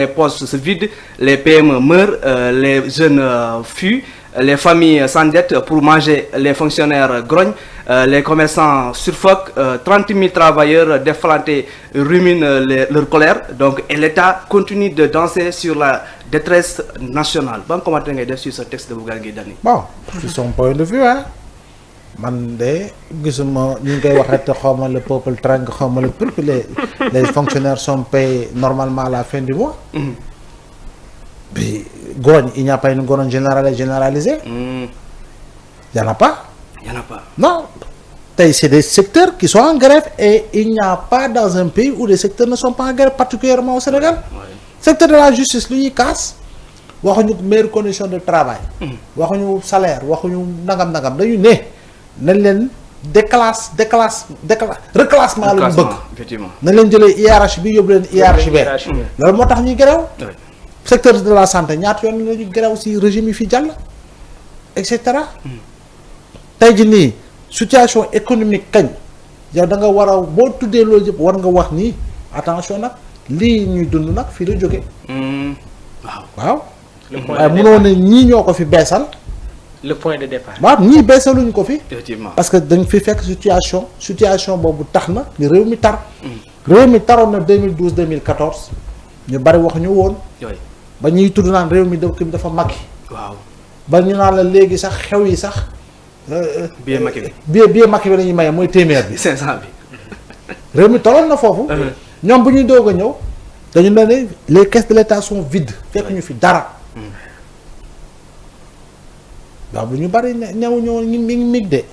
les postes se vident, les PME meurent, les jeunes fuient, les familles s'endettent pour manger, les fonctionnaires grognent, les commerçants suffoquent, 30 000 travailleurs déflantés ruminent leur colère. Donc, et l'État continue de danser sur la détresse nationale. Bon, comment tu as sur ce texte de Bougane Gueye Dany? Bon, de son point de vue, hein. Man de gisuma ñu ngi koy waxee xawma le peuple trinque xawma le peuple les fonctionnaires sont payés normalement à la fin du mois. Mais grogne, il n'y a pas une grogne généralisée. Il n'y en a pas. Il n'y en a pas. Non. C'est des secteurs qui sont en grève et il n'y a pas dans un pays où les secteurs ne sont pas en grève, particulièrement au Sénégal. Ouais. Secteur de la justice, lui, il casse. Waxuñu meilleures conditions de travail. Waxuñu salaire, waxuñu nangam dañu ne nañ leen reclassement lañu bëgg. Effectivement. nañ leen jëlee IRH bi yóbbu leen IRH bi. loolu moo tax ñuy grève. Secteur de la santé ñaata yoon la ñu grève ci régime yi fi jàll et cetera. tey jii nii situation économique kañ yow da nga war a boo tuddee loolu yëpp war nga wax nii attention nag lii ñuy dund nag fii la jóge waaw. waaye mënoo ne ñii ñoo ko fi beesal. le point de départ. waaw ñii beesaluñ ko fi. Effectivement. parce que dañ fi fekk situation boobu tax na ni réew mi tar. réew mi taroon na 2012 2014 ñu bari wax ñu woon. ba ñuy tudd naan réew mi dëkk bi dafa makki. waaw ba ñu naan la léegi sax xew yi sax. billet makki bi. billet makki bi la ñuy maye mooy téeméer bi. 500 bi. réew mi tolloon na foofu. ñoom bu ñuy doog a ñëw dañu ne les caisses de l'État sont vides fekk ñu fi dara. waaw bu ñu bari ñëw mi ngi mig de.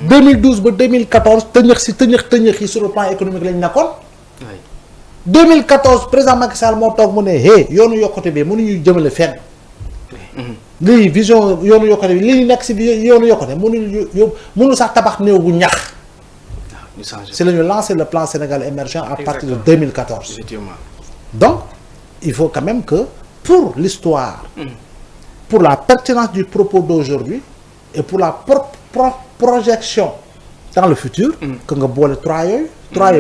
2012 ba 2014 tëñëx yi sur le plan économique lañ nekkoon. 2014 président Macky Sall moo toog mu ne yoonu yokkute bi mënuñu jëmale fenn. lii vision yoonu yokkute bi lii nekk si yoonu yokkute mënu sax tabax néew bu ñax. c'est la ñu lancé le plan Sénégal émergent à partir de 2014. Effectivement. Donc il faut quand même que pour l'histoire pour la pertinence du propos d'aujourd'hui et pour la projection dans le futur que nga boole trois yooyu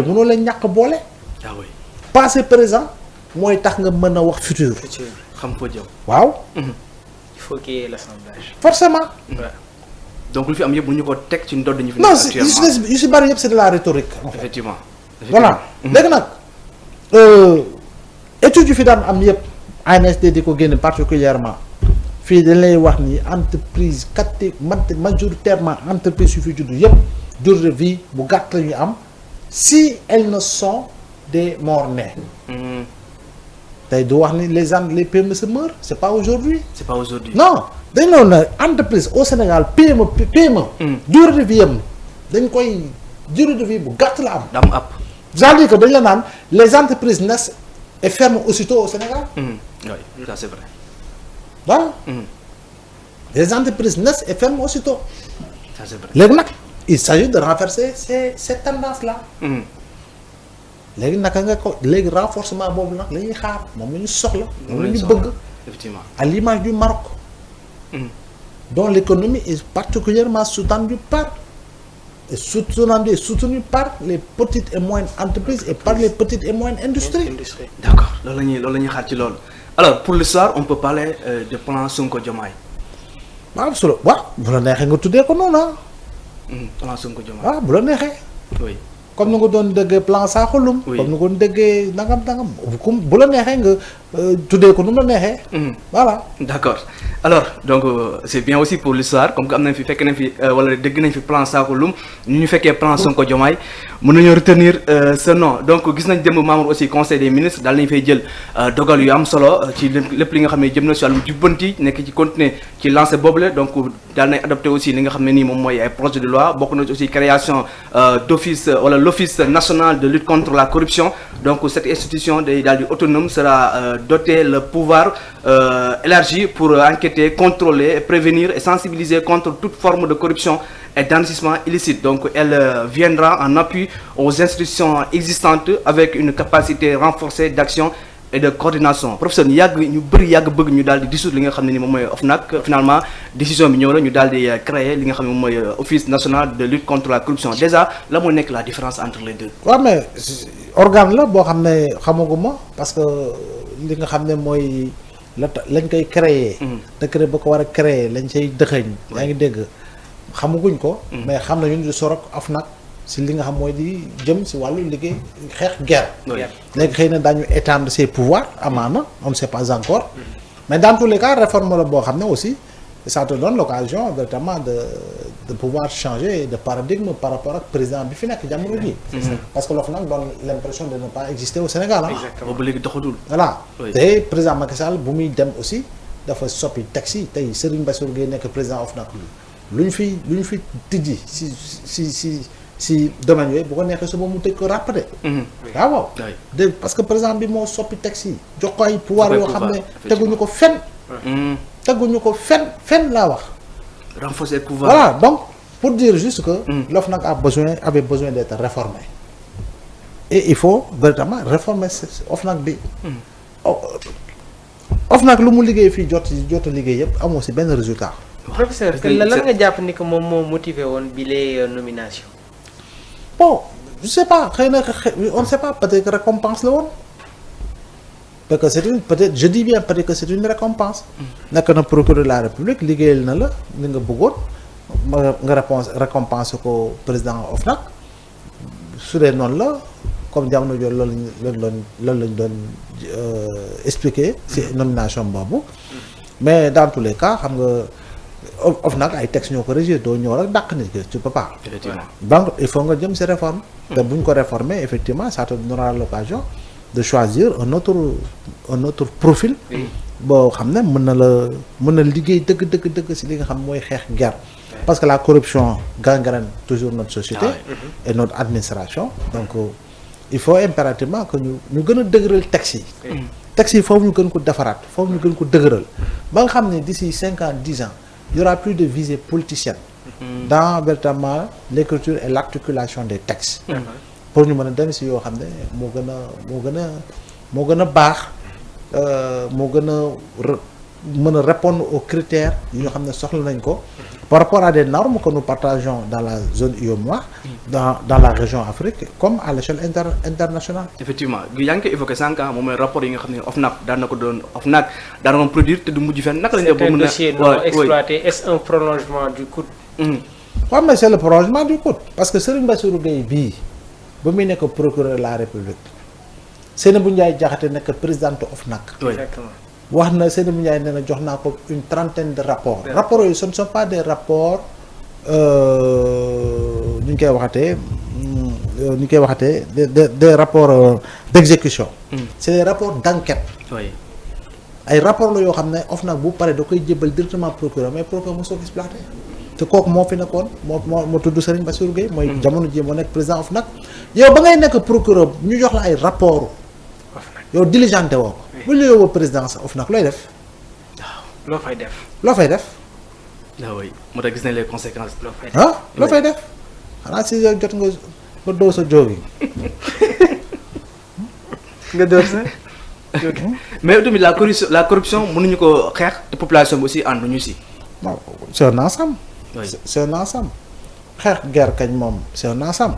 mënoo leen ñàkk boole. Ah oui. Passé présent mooy tax nga mën a wax futur. xam ko jëm. waaw. il faut qu'il y ait l'assemblage. forcément. donc lu fi am yëpp bu ñu ko teg ci ndodd ñu fi. non actuellement yu si bari yëpp c'est de la rhétorique. effectivement. voilà léegi nag études yu fi daan am yëpp ANSD di ko génne particulièrement fii dañ lay wax ni entreprise majoritairement entreprise yu fi juddu yëpp durée de vie bu gàtt la ñu am si elles ne sont des morts-nés. tey du wax ni les PME se meurent c'est pas aujourd'hui. c'est pas aujourd'hui. non dañ loon na entreprise au Sénégal PME durée de vie am dañ koy durée de vie bu gàtt la am. dam app. c'est-à-dire que dañ la naan les entreprises naissent et ferment aussitôt au Sénégal. Oui, ça c'est vrai. waaw. les entreprises naissent et ferment aussitôt. Ça c'est vrai. léegi nag il s'agit de renverser ces tendances là. léegi naka nga ko léegi renforcement boobu nag la ñuy xaar moom la ñu soxla. moom la ñu bëgg. Effectivement. à l'image du Maroc. dont l'économie est particulièrement soutenue par les petites et moyennes entreprises et par les petites et moyennes industries. D'accord loolu la ñuy xaar ci loolu. Alors pour le soir on peut parler de plan Sonko Diomaye. waaw solo waaw bu la neexee nga tuddee ko noonu plan Sonko Diomaye. waaw bu la neexee. oui. comme ni nga doon déggee plan Sakhoulum. oui comme ni nga doon déggee nangam bu la neexee nga tuddee ko nu mu la neexee. voilà. d'accord alors donc c'est bien aussi pour l'histoire comme que am nañ fi fekk nañ fi wala dégg nañ fi plan Sakhoulum ñu fekkee plan Sonko Diomaye mën nañoo retenir ce nom donc gis nañ démb membre aussi conseil des ministres daal nañ fay jël dogal yu am solo ci lépp li nga xam ne jëm na si wàllum jubbanti nekk ci continuer ci lancé boobule donc daal nañ adopté aussi li nga xam ne nii moom mooy ay projet de loi bokk na aussi création d'office wala l'office national de lutte contre la corruption donc cette institution day daal di autonome sera dotée le pouvoir élargi pour enquêter contrôler prévenir et sensibiliser contre toute forme de corruption et d'enrichissement illicite donc elle viendra en appui aux institutions existantes avec une capacité renforcée d'action et de coordination professeur ñu bëgg ñu daal di dissoudre li nga xam ne ni moom mooy OFNAC finalement décision bi ñëw la ñu daal di créer li nga xam ne moom mooy office national de lutte contre la corruption déjà la moo nekk la différence entre les deux. waaw mais organe la boo xam ne xamaguma parce que li nga xam ne mooy lañ koy créer. décret ba ko war a créer lañ say dëxëñ. yaa ngi dégg xamaguñ ko. mais xam nañu du sorok OFNAC si li nga xam mooy di jëm si wàllu liggéey xeex guerre. léegi xëy na daañu étendre ses pouvoirs amaana on ne sait pas encore. mais dans tous les cas réforme la boo xam ne aussi ça te donne l'occasion véritablement de pouvoir changer de paradigme par rapport ak président bi fi nekk jamono ji. parce que l'OFNAC donne l'impression de ne pas exister au Sénégal ah. exactement boobu léegi doxatul. voilà te président Macky Sall bu muy dem aussi dafa soppi texte yi tey Serigne Bassirou Gueye nekk président OFNAC lu ñu fi tijji si domaine yooyu bu ko neexee suba mu tëj ko ràppate. waaw de parce que président bi moo soppi texte yi jox ko ay pouvoir yoo xam ne teguñu ko fenn. teguñu ko fenn laa wax. renforcer le pouvoir. Voilà, donc pour dire juste que l'OFNAC avait besoin d'être réformé. Et il faut véritablement réformer OFNAC bi. OFNAC lu mu liggéey fii jot a liggéey yëpp amoo si benn résultat. professeur lan nga jàpp ni que moom moo motivé woon bi les nominations. Bon, je sais pas xëy na on ne sait pas peut-être que récompense la woon. parce que c'est une peut-être je dis bien peut-être que c'est une récompense. nekk na procureur de la République liggéeyal na la li nga bëggoon nga récompense ko président OFNAC su dee noonu la comme jamono jooju loolu lañ doon expliquer ci nomination boobu mais dans tous les cas xam nga OFNAC ay textes ñoo ko régir doo ñëw rek dàq nit ki tu peux pas. effectivement donc il faut nga jëm ci réforme. te bu ñu ko réformer effectivement ça te donnera l'occasion de choisir un autre profil. boo xam ne mën na liggéey dëgg ci li nga xam mooy xeex guerre. parce que la corruption gangrène toujours notre société. et notre administration. donc il faut impérativement que ñu gën a dëgëral textes yi. textes yi foofu ñu gën ko defaraat foofu ñu gën ko dëgëral ba nga xam ne d'ici 5 ans 10 ans il y aura plus de visée politicienne. dans véritablement l'écriture et l'articulation des textes. pour ñu mën a dem si yoo xam ne moo gën a baax moo gën a mën a répondre aux critères yi nga xam ne soxla nañ ko par rapport à des normes que nous partageons dans la zone UEMOA dans la région Afrique comme à l'échelle internationale. effectivement yaa ngi koy évoqué sànq moom mooy rapport yi nga xam ne OFNAC daan na ko produire te du mujj fenn naka la ñu. c'est un dossier non exploité. Est-ce un prolongement du COUD. waaw mais c'est le prolongement du COUD parce que Serigne Bassirou Gueye bii ba muy nekk procureur de la République Seynabou Ndiaye Diakhaté nekk présidente OFNAC. exactement. wax na Seynabou Ndiaye nee na jox naa ko une trentaine de rapports. rapports yooyu ce ne sont pas des rapports ñu ngi koy waxatee des rapports d'exécution. c'est des rapports d'enquête. ay rapports la yoo xam ne OFNAC bu pare da koy jébal directement procureur mais procureur mosoo ko exploité. te kooku moo fi nekkoon moo tudd Serigne Bassirou Gueye mooy jamono ji moo nekk président OFNAC yow ba ngay nekk procureur ñu jox la ay rapport yow diligenté woo ko bu ñu yóbboo présidence OFNAC looy def loo fay def waaw oui moo tax gis nañ les conséquences. loo fay def xanaa si yow jot nga ba doo sa jógi nga dóor sa mais tamit la corruption mënuñu ko xeex te population bi aussi ànduñu si. waaw c'est un ensemble. c'est un ensemble xeex guerre kañ moom c'est un ensemble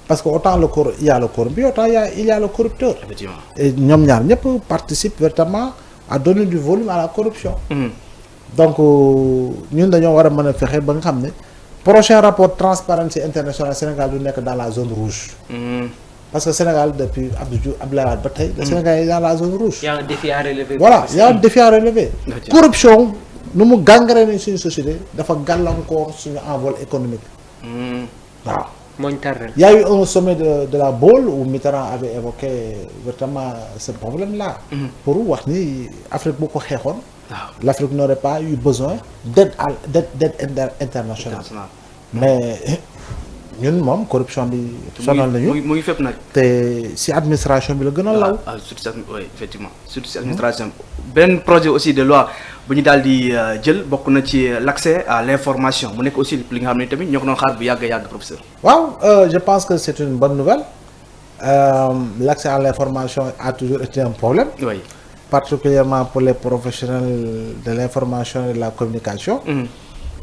parce que autant il y a le corrompu autant il y a le corrupteur. effectivement et ñoom ñaar ñëpp participent véritablement à donner du volume à la corruption. donc ñun dañoo war a mën a fexe ba nga xam ne prochain rapport Transparency International Sénégal du nekk dans la zone rouge. parce que Sénégal depuis Abdoulaye Wade ba tey. le Sénégal est dans la zone rouge. y a un défi à relever. voilà y a un défi à relever. corruption nu mu gangréné suñu société dafa gàllankoor suñu envol économique. waaw. moo ñu tardé. y a eu un sommet de la Baule où Mitterrand avait évoqué vraiment ce problème-là. pour wax ni Afrique bu ko xeexoon. l'Afrique n'aurait pas eu besoin d'aide internationale. mais ñun moom corruption bi. sonal nañu mu ngi fépp nag. te si administration bi la gën a law. oui effectivement surtout si administration benn projet aussi de loi bu ñu daal di jël bokk na ci l'accès à l'information mu nekk aussi li nga xam ne tamit ñoo ko doon xaar bu yàgg professeur. waaw je pense que c'est une bonne nouvelle l'accès à l'information a toujours été un problème. oui. particulièrement pour les professionnels de l'information et de la communication.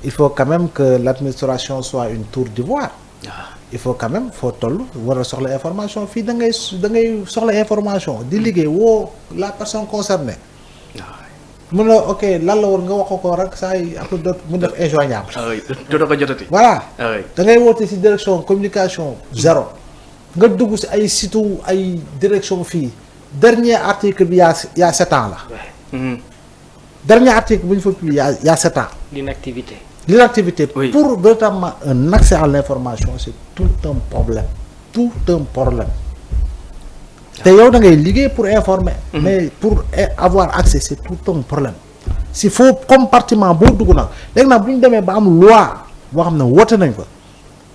Il faut quand même que l'administration soit une tour d'ivoire. il faut quand même faut toll war a soxla information fii da ngay soxla information di liggéey woo la personne concernée. mun na ok lan la war nga wax ko rek saa yi après doot mu def injoignable. dootoo ko jotati. voilà da ngay woote ci direction communication zéro nga dugg ci ay site ay direction fii dernier article bi y a 7 ans la. Dernier article bu ñu fa publié il y a 7 ans. L'inactivité. L'inactivité Oui. pour véritablement un accès à l'information c'est tout un problème. Tout un problème. te yow da ngay liggéey pour informer. mais pour avoir accès c'est tout un problème. s'il faut compartiment boo dugg nag léegi nag bu ñu demee ba am loi boo xam ne woote nañ ko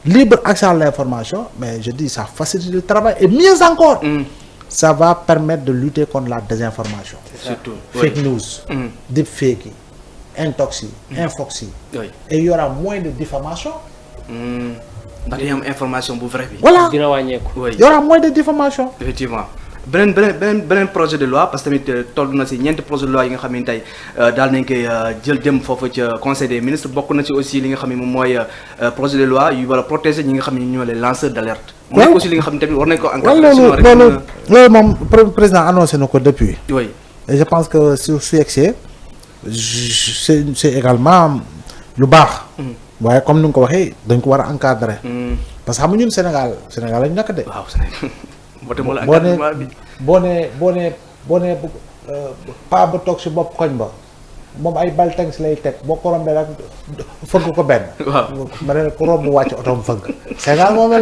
libre accès à l'information mais je dis ça facilite le travail et mieux encore. ça va permettre de lutter contre la désinformation. surtout Fake news. Deepfake yi intox yi infox yi. et il y aura moins de diffamation. ndax dañuy am information bu vrai bi. voilà dina wàññeeku. il y aura moins de diffamation. effectivement beneen projet de loi parce que tamit toll na ci ñeenti projet de loi yi nga xam ne tey daal nañ koy jël dem foofu ca conseil des ministres bokk na ci aussi li nga xam ne moom mooy projet de loi yu war a protéger ñi nga xam ne ñoo les lanceurs d'alerte. mu nekk aussi li nga xam ne tamit war nañ ko encadrer. loolu moom président annoncé na ko depuis. oui et je pense que su yegsee c'est également lu baax. waaye comme ni nga ko waxee dañ ko war a encadrer. parce que xam nga ñun Sénégal lañu nekk de. waaw Sénégal moo la encadrement bi. boo nee paa ba toog si bopp koñ ba moom ay baltangs lay teg boo ko rombee rek fëgg ko benn. waaw ma ne ko romb wàcc otoom fëgg. Sénégal moo mel